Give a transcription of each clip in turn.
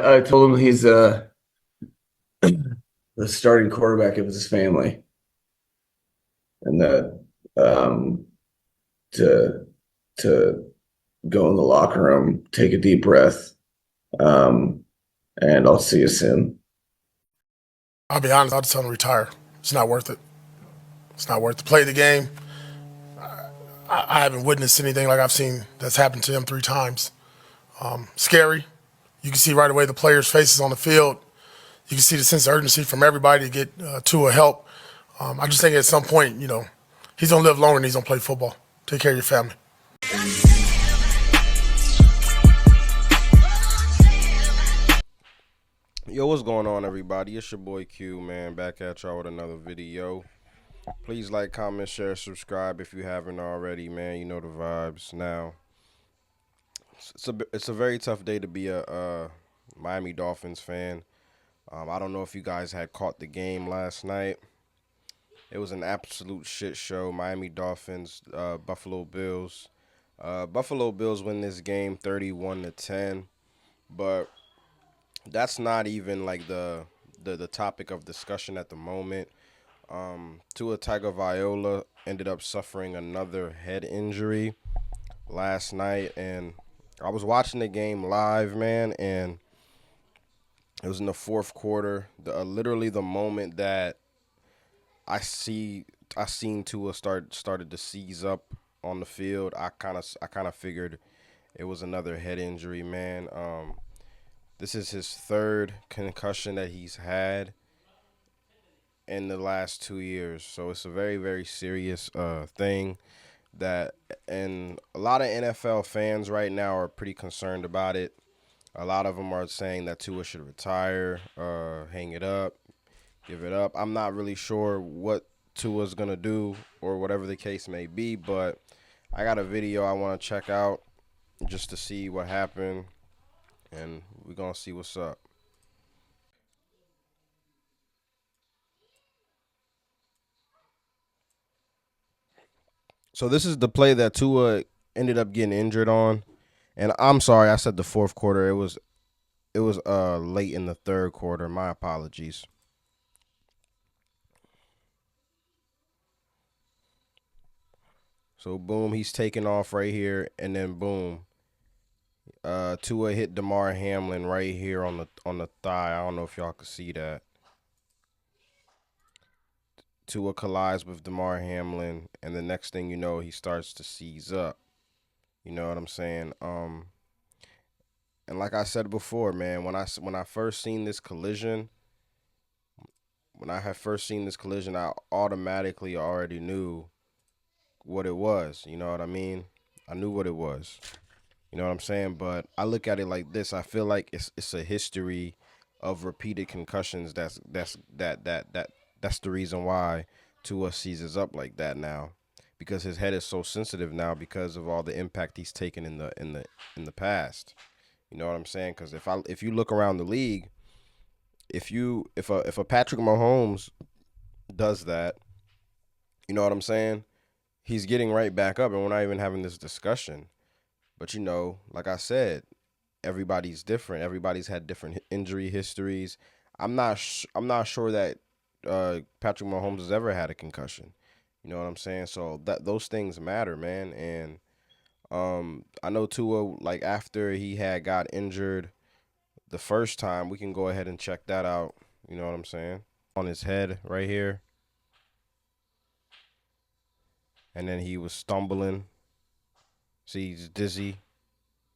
I told him he's the starting quarterback of his family, and that um, to to go in the locker room, take a deep breath, um, and I'll see you soon. I'll be honest. I'll just tell him to retire. It's not worth it. It's not worth to play the game. I haven't witnessed anything like I've seen that's happened to him 3 times. Scary. You can see right away the players' faces on the field. You can see the sense of urgency from everybody to get Tua help. I just think at some point, he's gonna live longer and he's gonna play football. Take care of your family. Yo, what's going on, everybody? It's your boy Q, man, back at y'all with another video. Please like, comment, share, subscribe if you haven't already, man. You know the vibes. Now, it's a very tough day to be a Miami Dolphins fan. I don't know if you guys had caught the game last night. It was an absolute shit show. Miami Dolphins, Buffalo Bills. Buffalo Bills win this game 31-10, but that's not even like the topic of discussion at the moment. Tua Tagovailoa ended up suffering another head injury last night, and I was watching the game live, man, and it was in the fourth quarter. Literally the moment that I seen Tua started to seize up on the field. I kind of figured it was another head injury, man. This is his third concussion that he's had in the last 2 years. So it's a very, very serious thing that, and a lot of NFL fans right now are pretty concerned about it. A lot of them are saying that Tua should retire, hang it up, give it up. I'm not really sure what Tua's going to do or whatever the case may be, but I got a video I want to check out just to see what happened, and we're going to see what's up. So this is the play that Tua ended up getting injured on. And I'm sorry, I said the fourth quarter. It was late in the third quarter. My apologies. So boom, he's taking off right here, and then boom, Tua hit Damar Hamlin right here on the thigh. I don't know if y'all can see that. Tua collides with Damar Hamlin, and the next thing you know, he starts to seize up. You know what I'm saying? And like I said before, man, when I first seen this collision, I automatically already knew what it was. You know what I mean? I knew what it was. You know what I'm saying? But I look at it like this. I feel like it's a history of repeated concussions. That's the reason why Tua seizes up like that now, because his head is so sensitive now because of all the impact he's taken in the past. You know what I'm saying? Because if you look around the league, if a Patrick Mahomes does that, you know what I'm saying? He's getting right back up, and we're not even having this discussion. But like I said, everybody's different. Everybody's had different injury histories. I'm not sure that Patrick Mahomes has ever had a concussion. You know what I'm saying? So that those things matter, man. And I know Tua, like after he had got injured the first time, we can go ahead and check that out. You know what I'm saying? On his head right here, and then he was stumbling. See, he's dizzy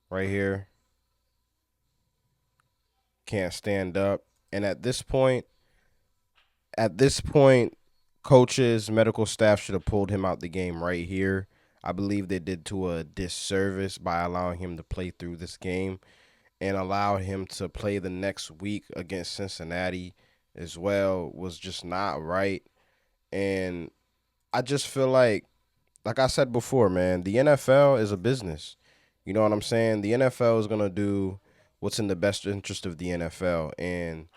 right here. Can't stand up. And at this point, coaches, medical staff should have pulled him out the game right here. I believe they did to a disservice by allowing him to play through this game and allow him to play the next week against Cincinnati as well was just not right. And I just feel like I said before, man, the NFL is a business. You know what I'm saying? The NFL is going to do what's in the best interest of the NFL. And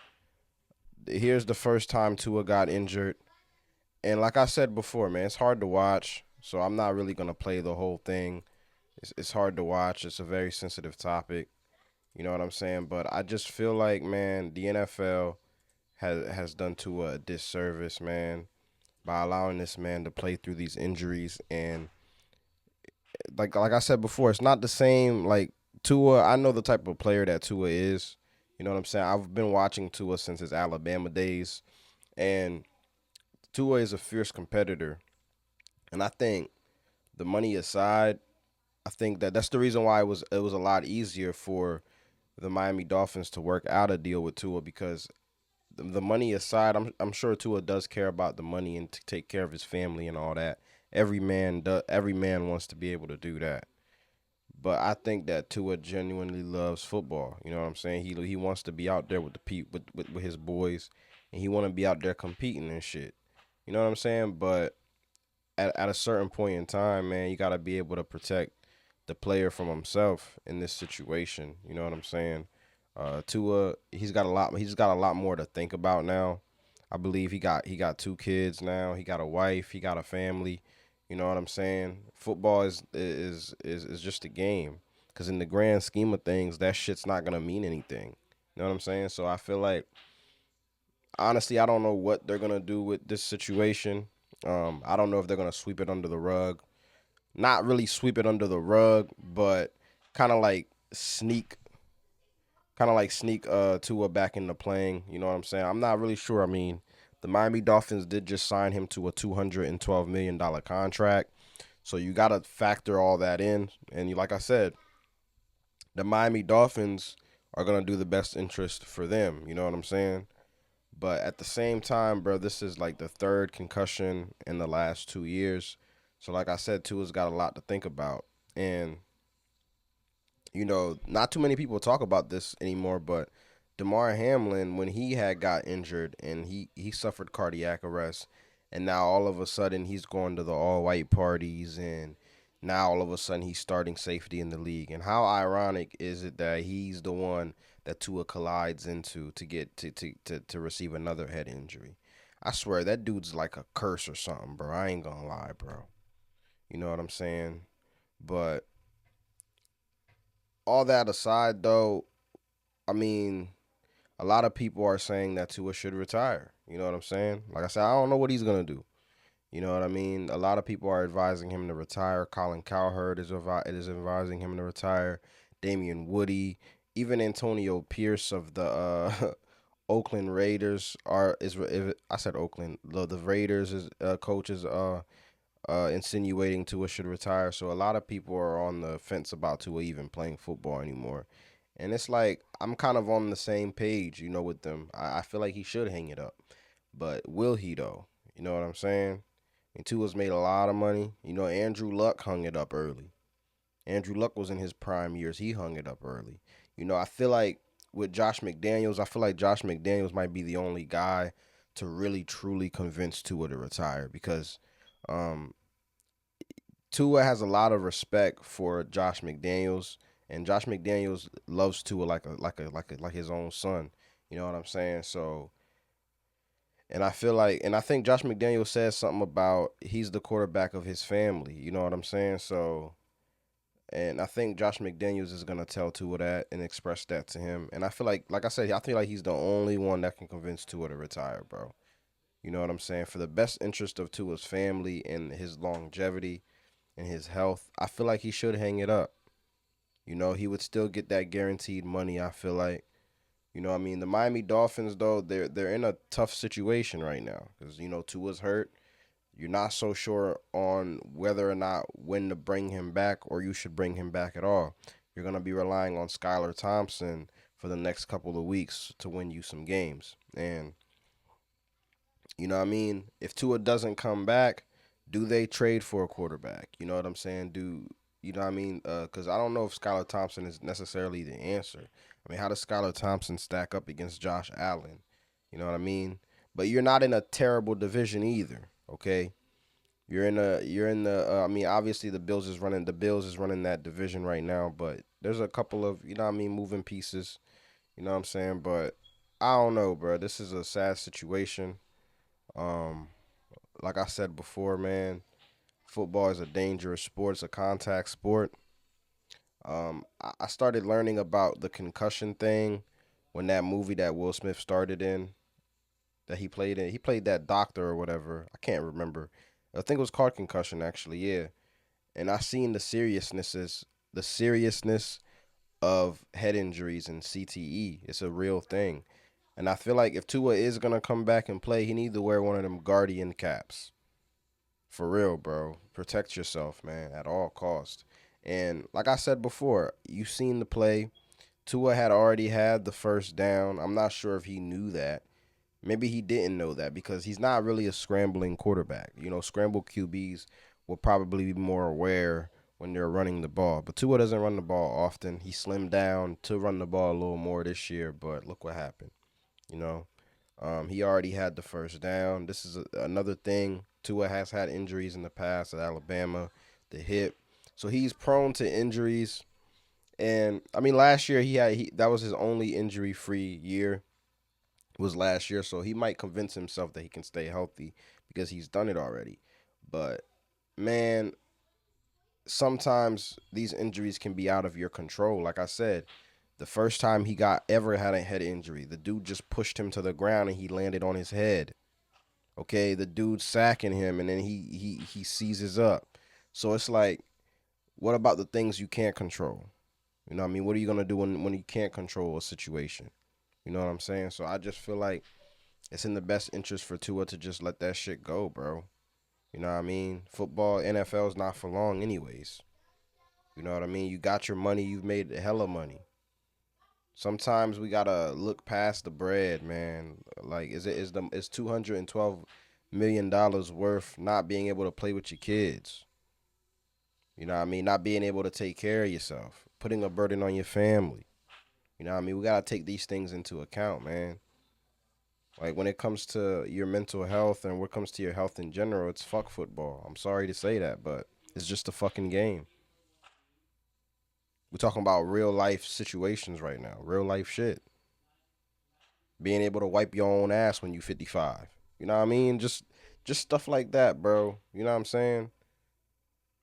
here's the first time Tua got injured. And like I said before, man, it's hard to watch. So I'm not really going to play the whole thing. It's hard to watch. It's a very sensitive topic. You know what I'm saying? But I just feel like, man, the NFL has done Tua a disservice, man, by allowing this man to play through these injuries. And like I said before, it's not the same. Like Tua, I know the type of player that Tua is. You know what I'm saying? I've been watching Tua since his Alabama days, and Tua is a fierce competitor. And I think the money aside, I think that that's the reason why it was a lot easier for the Miami Dolphins to work out a deal with Tua because the money aside, I'm sure Tua does care about the money and to take care of his family and all that. Every man wants to be able to do that. But I think that Tua genuinely loves football. You know what I'm saying? He wants to be out there with the with his boys, and he want to be out there competing and shit. You know what I'm saying? But at a certain point in time, man, you got to be able to protect the player from himself in this situation. You know what I'm saying? Tua, He's got a lot more to think about now. I believe he got two kids now. He got a wife. He got a family. You know what I'm saying? Football is just a game. Cause in the grand scheme of things, that shit's not gonna mean anything. You know what I'm saying? So I feel like honestly, I don't know what they're gonna do with this situation. I don't know if they're gonna sweep it under the rug. Not really sweep it under the rug, but kind of like sneak, Tua back into playing. You know what I'm saying? I'm not really sure. I mean, the Miami Dolphins did just sign him to a $212 million contract, so you got to factor all that in. And like I said, the Miami Dolphins are gonna do the best interest for them. You know what I'm saying? But at the same time, bro, this is like the third concussion in the last 2 years. So like I said, Tua's got a lot to think about. And not too many people talk about this anymore, but Damar Hamlin, when he had got injured and he suffered cardiac arrest, and now all of a sudden he's going to the all white parties, and now all of a sudden he's starting safety in the league. And how ironic is it that he's the one that Tua collides into to get to receive another head injury? I swear that dude's like a curse or something, bro. I ain't gonna lie, bro. You know what I'm saying? But all that aside, though, I mean, a lot of people are saying that Tua should retire. You know what I'm saying? Like I said, I don't know what he's gonna do. You know what I mean? A lot of people are advising him to retire. Colin Cowherd is advising him to retire. Damian Woody, even Antonio Pierce of the Oakland Raiders I said Oakland. The Raiders is coaches insinuating Tua should retire. So a lot of people are on the fence about Tua even playing football anymore. And it's like I'm kind of on the same page, with them. I feel like he should hang it up. But will he though? You know what I'm saying? And Tua's made a lot of money. Andrew Luck hung it up early. Andrew Luck was in his prime years. He hung it up early. I feel like with Josh McDaniels, I feel like Josh McDaniels might be the only guy to really truly convince Tua to retire because um, Tua has a lot of respect for Josh McDaniels, and Josh McDaniels loves Tua like his own son. You know what I'm saying? So, and I think Josh McDaniels says something about he's the quarterback of his family. You know what I'm saying? So, and I think Josh McDaniels is gonna tell Tua that and express that to him. And I feel like I said, I feel like he's the only one that can convince Tua to retire, bro. You know what I'm saying? For the best interest of Tua's family and his longevity and his health, I feel like he should hang it up. He would still get that guaranteed money, I feel like. I mean, the Miami Dolphins though, they're in a tough situation right now cuz Tua's hurt. You're not so sure on whether or not when to bring him back or you should bring him back at all. You're going to be relying on Skylar Thompson for the next couple of weeks to win you some games. And you know what I mean? If Tua doesn't come back, do they trade for a quarterback? You know what I'm saying? You know what I mean? Because I don't know if Skylar Thompson is necessarily the answer. I mean, how does Skylar Thompson stack up against Josh Allen? You know what I mean? But you're not in a terrible division either. Okay, I mean, obviously the Bills is running that division right now, but there's a couple of moving pieces. You know what I'm saying? But I don't know, bro. This is a sad situation. Um, like I said before, man, football is a dangerous sport. It's a contact sport. I started learning about the concussion thing when that movie that Will Smith started in, that he played in. He played that doctor or whatever. I can't remember. I think it was called Concussion actually. Yeah, and I seen the seriousness of head injuries and CTE. It's a real thing. And I feel like if Tua is gonna come back and play, he needs to wear one of them guardian caps. For real, bro. Protect yourself, man, at all cost. And like I said before, you seen the play. Tua had already had the first down. I'm not sure if he knew that. Maybe he didn't know that because he's not really a scrambling quarterback. You know, scramble QBs will probably be more aware when they're running the ball. But Tua doesn't run the ball often. He slimmed down to run the ball a little more this year, but look what happened. You know, he already had the first down. This is another thing. Tua has had injuries in the past at Alabama, the hip, so he's prone to injuries. And I mean, last year that was his only injury-free year was last year, so he might convince himself that he can stay healthy because he's done it already. But man, sometimes these injuries can be out of your control. Like I said, the first time he got ever had a head injury, the dude just pushed him to the ground and he landed on his head. Okay, the dude sacking him and then he seizes up. So it's like, what about the things you can't control? You know what I mean? What are you gonna do when you can't control a situation? You know what I'm saying? So I just feel like it's in the best interest for Tua to just let that shit go, bro. You know what I mean? Football, NFL is not for long, anyways. You know what I mean? You got your money, you've made a hella money. Sometimes we gotta look past the bread, man. Like, is $212 million worth not being able to play with your kids? You know what I mean? Not being able to take care of yourself, putting a burden on your family. You know what I mean? We gotta take these things into account, man. Like when it comes to your mental health and when it comes to your health in general, it's fuck football. I'm sorry to say that, but it's just a fucking game. We're talking about real life situations right now, real life shit. Being able to wipe your own ass when you 55. You know what I mean? Just stuff like that, bro. You know what I'm saying?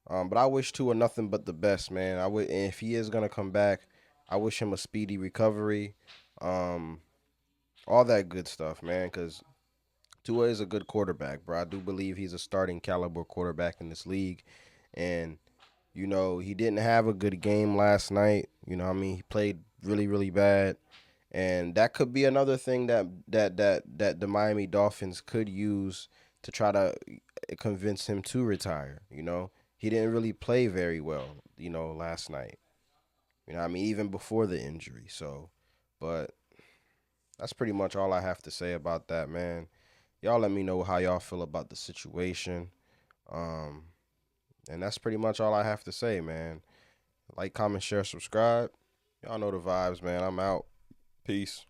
But I wish Tua nothing but the best, man. I would, and if he is gonna come back, I wish him a speedy recovery. Um, all that good stuff, man. Because Tua is a good quarterback, bro. I do believe he's a starting caliber quarterback in this league. And, you know, he didn't have a good game last night. You know what I mean? He played really, really bad. And that could be another thing that the Miami Dolphins could use to try to convince him to retire, you know? He didn't really play very well, you know, last night. You know what I mean? Even before the injury. So, but that's pretty much all I have to say about that, man. Y'all let me know how y'all feel about the situation. Um, and that's pretty much all I have to say, man. Like, comment, share, subscribe. Y'all know the vibes, man. I'm out. Peace.